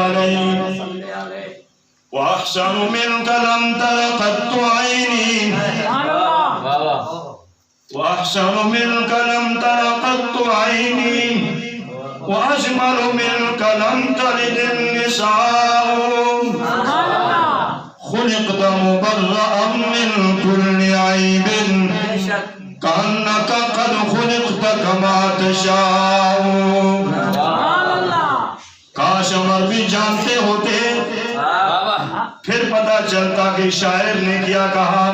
علیہ وأحسن منك لم تر قط عيني وأحسن منك لم تر قط عيني وأجمل منك لم تلد النساء خلقت مبرأ من كل عيب كأنك قد خلقت كما تشاء. کاش عمر بھی جانتے ہوتے پھر پتا چلتا کہ شاعر نے کیا کہا.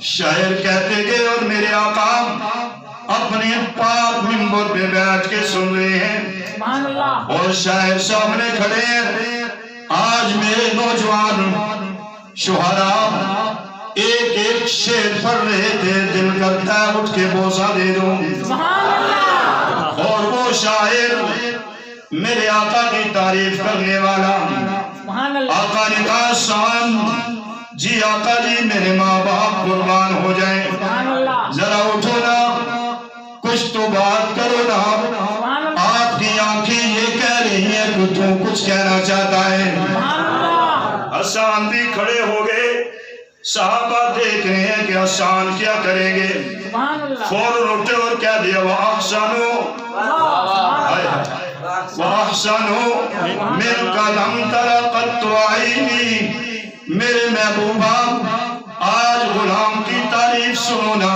شاعر کہتے گئے اور میرے آقا اپنے پاک منبر پہ بیٹھ کے سن رہے ہیں اور شاعر سامنے کھڑے ہیں. آج میرے نوجوان شہراء ایک ایک شعر پڑھ رہے تھے, دل کرتا ہے اٹھ کے بوسہ دے دوں. اور وہ شاعر میرے آقا کی تعریف کرنے والا. آقا نے کہا شام جی آقا جی میرے ماں باپ قربان ہو جائیں, ذرا اٹھو نا کچھ تو بات کرو نا. آپ کی آنکھیں یہ کہہ رہی ہیں کہ تو کچھ کہنا چاہتا ہے. حسان بھی کھڑے ہو گئے. صحابہ دیکھ رہے ہیں کہ حسان کیا کریں گے. فوراً اٹھے اور کہہ دیا وَأَحْسَنُ مِنْكَ لَمْ تَرَ قَطُّ عَيْنِي. میرے محبوبہ آج غلام کی تعریف سنو نا.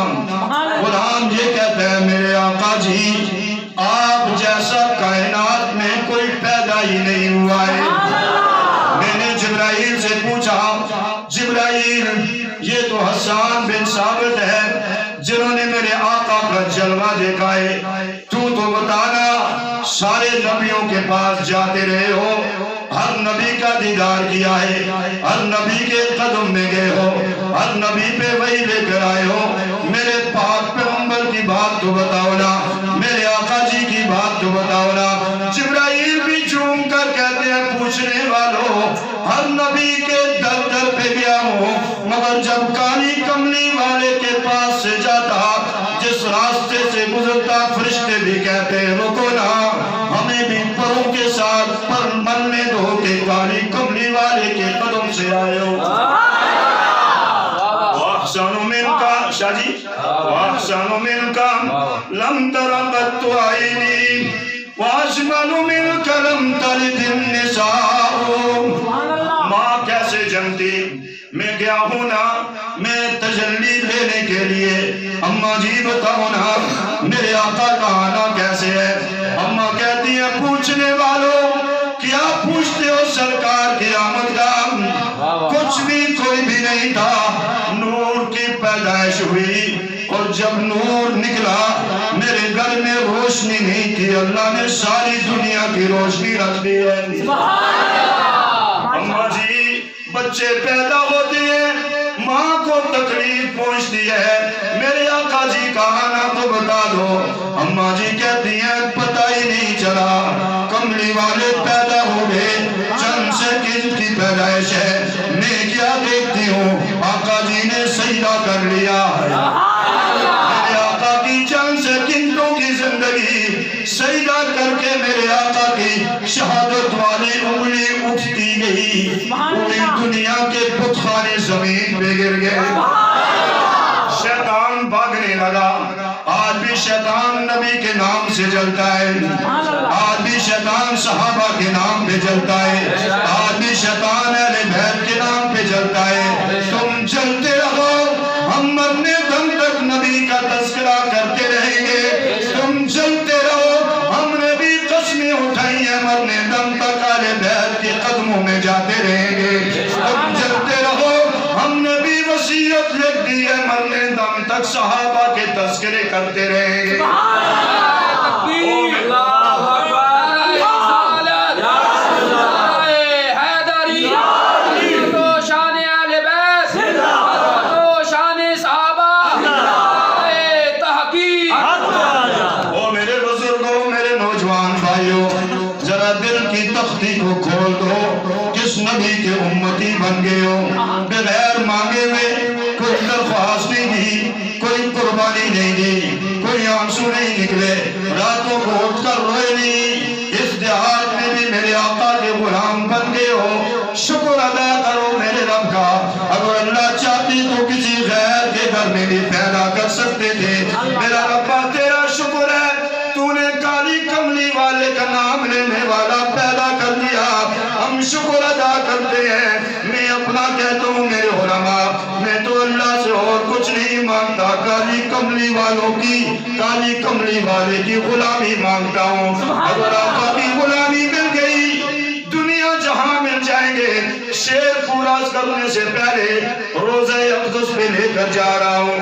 غلام یہ کہتا ہے میرے آقا جی آپ جیسا کائنات میں کوئی پیدا ہی نہیں ہوا ہے. میں نے جبرائیل سے پوچھا جبرائیل یہ تو حسان بن ثابت ہے جنہوں نے میرے آقا کا جلوہ دیکھا ہے, تو بتانا سارے نبیوں کے پاس جاتے رہے ہو, ہر نبی کا دیدار کیا ہے, ہر نبی کے قدم میں گئے ہو, ہر نبی پہ وہی لے کر آئے ہو. میرے پاک پیغمبر کی بات تو بتاؤ نا, میرے آقا جی کی بات تو بتاؤ نا. جبرائیل بھی جھوم کر کہتے ہیں پوچھنے والوں ہر نبی کے در در پہ گیا ہوں, مگر جب کالی کملی والے کے پاس سے جاتا جس راستے سے گزرتا فرشتے بھی کہتے ہیں رکو نا ہمیں بھی پروں کے ساتھ پر مرنے دو کہ کالی کملی والے کے قدم سے آئے ہو. وَأَحْسَنُ مِنْكَ شاہ جی وَأَحْسَنُ مِنْكَ لَمْ تَرَ قَطُّ عَيْنِي وَأَجْمَلُ مِنْكَ لَمْ تَلِدِ النِّسَاءُ. ماں کیسے جنتی میں گیا ہوں نا میں تجلی لینے کے لیے. اماں جی بتاؤ نا میرے آقا کا آنا کیسے ہے. اماں کہتی ہیں پوچھنے والوں کیا پوچھتے ہو سرکار کی آمد کا. کچھ بھی کوئی بھی نہیں تھا, نور کی پیدائش ہوئی اور جب نور نکلا میرے گھر میں روشنی نہیں تھی, اللہ نے ساری دنیا کی روشنی رکھ دی ہے. اماں جی بچے پیدا ہوتے ہیں ماں کو تکلیف پہنچتی ہے, میرے آقا جی کا آنا تو بتا دو. اماں جی کہتی ہیں پتہ ہی نہیں چلا, کملی والے پیدا ہو گئے, چند سیکنڈ کی پیدائش ہے, میں کیا دیکھتی ہوں آقا جی نے سجدہ کر لیا. میرے آقا کی چند سیکنڈوں کی زندگی سجدہ کر کے میرے آقا کی شہادت والی انگلی اٹھتی گئی, پوری دنیا کے بتخانے زمین پہ گر گئے. شیطان بھاگنے لگا. آج بھی شیطان نبی کے نام سے جلتا ہے, آج بھی شیطان صحابہ کے نام پہ جلتا ہے, آج بھی شیطان اہل بیت کے نام پہ جلتا ہے. تم جلتے رہو, ہم مرنے دم تک نبی کا تذکرہ کرتے رہیں گے. تم جلتے رہو, ہم نے بھی قسمیں اٹھائی ہیں مرنے دم تک اہل بیت کے قدموں میں جاتے رہیں گے. تم جلتے رہو, ہم نے بھی وصیت لکھ دی ہے مرنے دم تک صحابہ کے تذکرے کرتے رہیں گے. تختی کو کھول دو, کس نبی کے امتی بن گئے ہو. بغیر مانگے ہوئے کوئی درخواست نہیں دی, کوئی قربانی نہیں دی, کوئی آنسو نہیں نکلے, راتوں کو اٹھ کر روئے نہیں. اس دیہات میں بھی میرے آقا کے غلام بن گئے ہو، شکر ادا کرو میرے رب کا۔ اگر اللہ چاہتی تو کسی غیر کے گھر میں بھی پیدا کر سکتے تھے۔ میرا ربا تیرا شکر ہے تو نے کالی کملی والے کا نام لینے والا پیدا کر دیا، ہم شکر ادا کرتے ہیں۔ میں اپنا کہتا ہوں میرے علماء، میں تو اللہ سے اور کچھ نہیں مانگتا، کالی کملی والوں کی، کالی کملی والے کی غلامی مانگتا ہوں۔ اگر آقا کی غلامی مل گئی دنیا جہاں مل جائیں گے۔ شیر پورا کرنے سے پہلے روزہ اقدس میں لے کر جا رہا ہوں،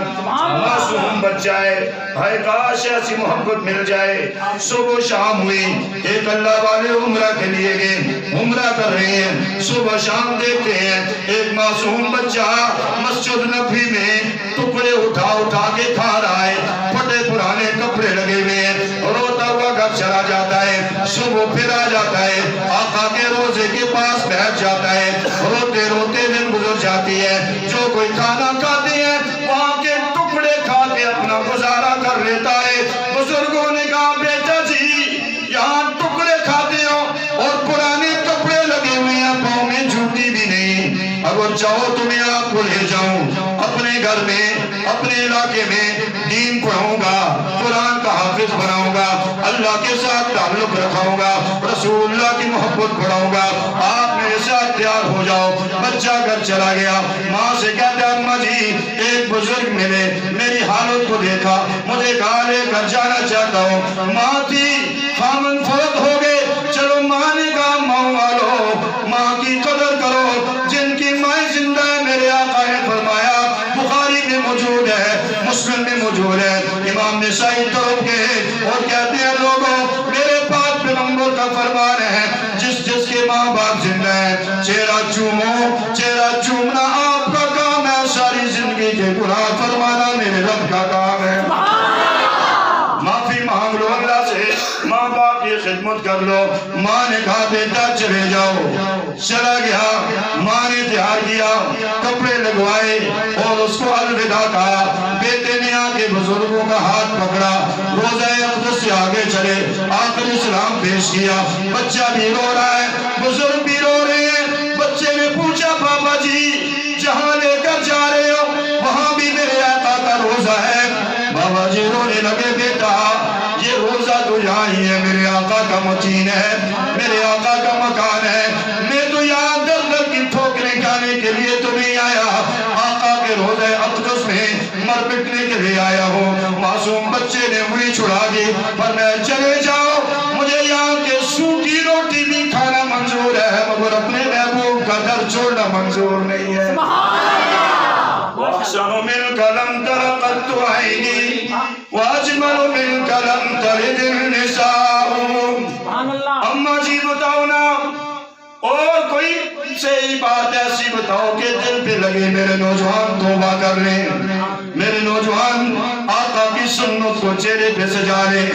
معصوم بچہ ہے، ہائے کاش ایسی محبت مل جائے۔ صبح شام ہوئی، ایک اللہ والے عمرہ کے لیے گئے، عمرہ کر رہے ہیں، صبح شام دیکھتے ہیں ایک معصوم بچہ مسجد نبوی میں ٹکڑے اٹھا اٹھا کے کھا رہا ہے، پھٹے پرانے کپڑے لگے ہوئے ہیں، روتا ہوا گھر چلا جاتا ہے۔ صبح پھر آ جاتا ہے، آقا کے روزے کے پاس بیٹھ جاتا ہے، روتے روتے دن گزر جاتی ہے۔ جو کوئی کھانا کھاتے ہیں وہاں کے ٹکڑے کھا کے اپنا گزارا کر لیتا ہے۔ بزرگوں نے کہا بیٹا جی یہاں ٹکڑے کھاتے ہو اور پرانے کپڑے لگے ہوئے ہیں، پاؤں میں جوتی بھی نہیں، اگر چاہو تو میں آپ کو لے جاؤں اپنے گھر میں، اپنے علاقے میں، دین پڑھاؤں گا، قرآن کا حافظ بناؤں گا، اللہ کے ساتھ تعلق رکھاؤں گا، رسول اللہ کی محبت بڑھاؤں گا، آپ میرے ساتھ تیار ہو جاؤ۔ بچہ گھر چلا گیا، ماں سے کہتا ہے اماں جی ایک بزرگ ملے، میری حالت کو دیکھا، مجھے کہا لے کر جانا چاہتا ہوں۔ ماں تھی، خامن فوت ہو گئے، چلو ماں نے کہا ماں والو ماں کی قدر کرو، جن کی مائیں زندہ ہے میرے آقا نے فرمایا، بخاری میں موجود ہے، مسلم میں موجود ہے، امام نسائی طرف گئے اور کہتے ہیں لوگوں میرے پاک پیغمبر کا فرمان ہے جس جس کے ماں باپ زندہ ہیں چہرہ چومو، چہرہ چومنا آپ کا کام ہے، ساری زندگی کے گناہ فرمانا میرے رب کا کام ہے۔ معافی مانگ لو اللہ سے، ماں باپ کی خدمت کر لو۔ ماں نے کہا بیٹا چلے جاؤ، چلا گیا، ماں نے تیار کیا، کپڑے لگوائے اور اس کو الوداع کہا۔ بیٹے نے آ کے بزرگوں کا ہاتھ پکڑا، روزہ اقدس سے آگے چلے، آخری سلام پیش کیا، بچہ بھی رو رہا ہے، بزرگ بھی رو رہے ہیں۔ بچے نے پوچھا پاپا جی جہاں لے کر جا رہے ہو وہاں بھی میرے آقا کا روزہ ہے؟ بابا جی رونے لگے بیٹا یہ روزہ تو یہاں ہی ہے، میرے آقا کا متین ہے، میرے آقا کا مکان ہے، میں تو یہاں در در کی ٹھوکریں کھانے کے لیے تو نہیں آیا، آقا کے روزہ اقدس میں مر پٹنے کے لیے آیا ہوں۔ معصوم بچے نے انگلی چھڑا دی، پر میں چلے جاؤ مجھے یہاں کے سوکھی روٹی بھی کھانا منظور ہے مگر اپنے محبوب کا در چھوڑنا منظور نہیں ہے۔ وَأَحْسَنُ مِنْكَ لَمْ تَرَ قَطُّ عَيْنِي وَأَجْمَلُ مِنْكَ لَمْ تَلِدِ النِّسَاءُ۔ اماں جی بتاؤ نا اور کوئی صحیح بات ایسی بتاؤ کہ دل پہ لگے، میرے نوجوان توبہ کر لیں، میرے نوجوان آقا کی سنت کو چہرے پہ سجا لیں،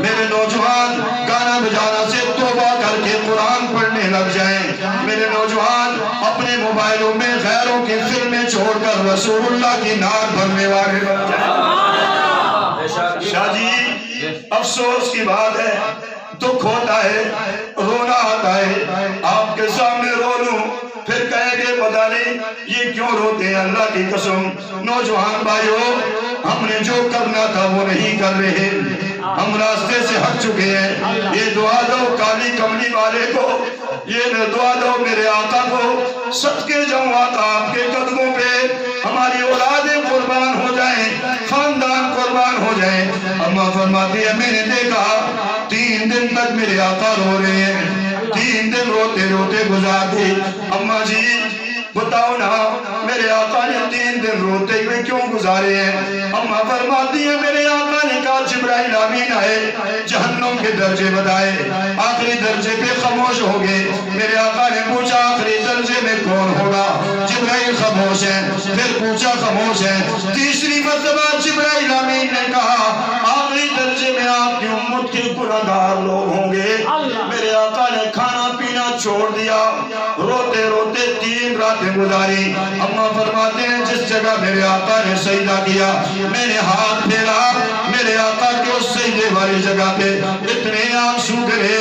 میرے نوجوان گانا بجانا سے توبہ کر کے قرآن پڑھنے لگ جائیں، میرے نوجوان اپنے موبائلوں میں غیروں کی فلمیں چھوڑ کر رسول اللہ کی نعت بھرنے والے بن جائیں۔ شاہ جی افسوس کی بات ہے، دکھ ہوتا ہے، رونا آتا ہے، آپ کے سامنے رو لوں پھر کہیں گے پتہ نہیں یہ کیوں روتے ہیں۔ اللہ کی قسم نوجوان بھائیوں ہم نے جو کرنا تھا وہ نہیں کر رہے، ہم راستے سے ہٹ چکے ہیں۔ یہ دعا دو کالی کملی والے کو، یہ دعا دو میرے آقا کو، صدقے جاؤں آقا آپ کے قدموں پہ ہماری اولادیں قربان ہو جائیں، خاندان قربان ہو جائیں۔ اماں فرماتی ہے میں نے دیکھا 3 دن تک میرے آقا رو رہے ہیں، 3 دن روتے روتے گزار دی۔ اماں جی بتاؤ نا میرے آقا نے 3 دن روتے ہوئے کیوں گزارے ہیں؟ اماں فرماتی ہیں میرے آقا نے کہا جبرائیل امین آئے، جہنم کے درجے بتائے، آخری درجے پہ خاموش ہو گئے۔ میرے آقا نے پوچھا آخری درجے میں کون ہوگا؟ جبرائیل خاموش ہے، پھر پوچھا خاموش ہے، تیسری مرتبہ جبرائیل امین نے کہا آخری درجے میں آپ کی امت کے گناہگار لوگ ہوں گے۔ میرے آقا نے کھانا پینا چھوڑ دیا، روتے روتے 3 راتیں گزاری۔ اماں فرماتے ہیں جس جگہ میرے آقا نے سجدہ کیا میں نے ہاتھ پھیرا، میرے آقا کے اس سجدے والی جگہ پہ اتنے آنسو گرے،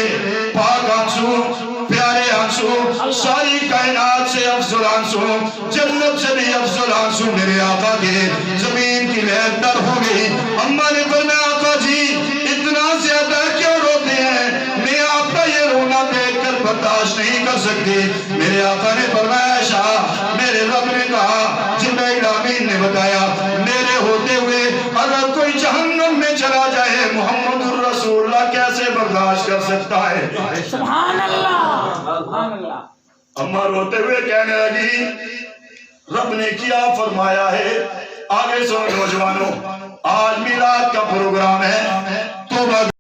پاک آنسو، پیارے آنسو، ساری کائنات سے افضل آنسو، جنت سے بھی افضل آنسو میرے آقا کے زمین کی لہر تر ہو گئی۔ اماں نے فرمایا آقا جی اتنا زیادہ کیوں روتے ہیں؟ میں آپ کا یہ رونا دیکھ کر برداشت نہیں کر سکتی۔ میرے آقا نے فرمایا عائشہ میرے رب نے کہا، جبرائیل امین نے بتایا میرے ہوتے ہوئے اگر کوئی جہنم میں چلا جائے محمد الرسول اللہ کیسے برداشت کر سکتا ہے؟ سبحان اللہ، سبحان اللہ۔ اماں روتے ہوئے کہنے لگی رب نے کیا فرمایا ہے؟ آگے سنو نوجوانوں، آج میلاد کا پروگرام ہے، توبہ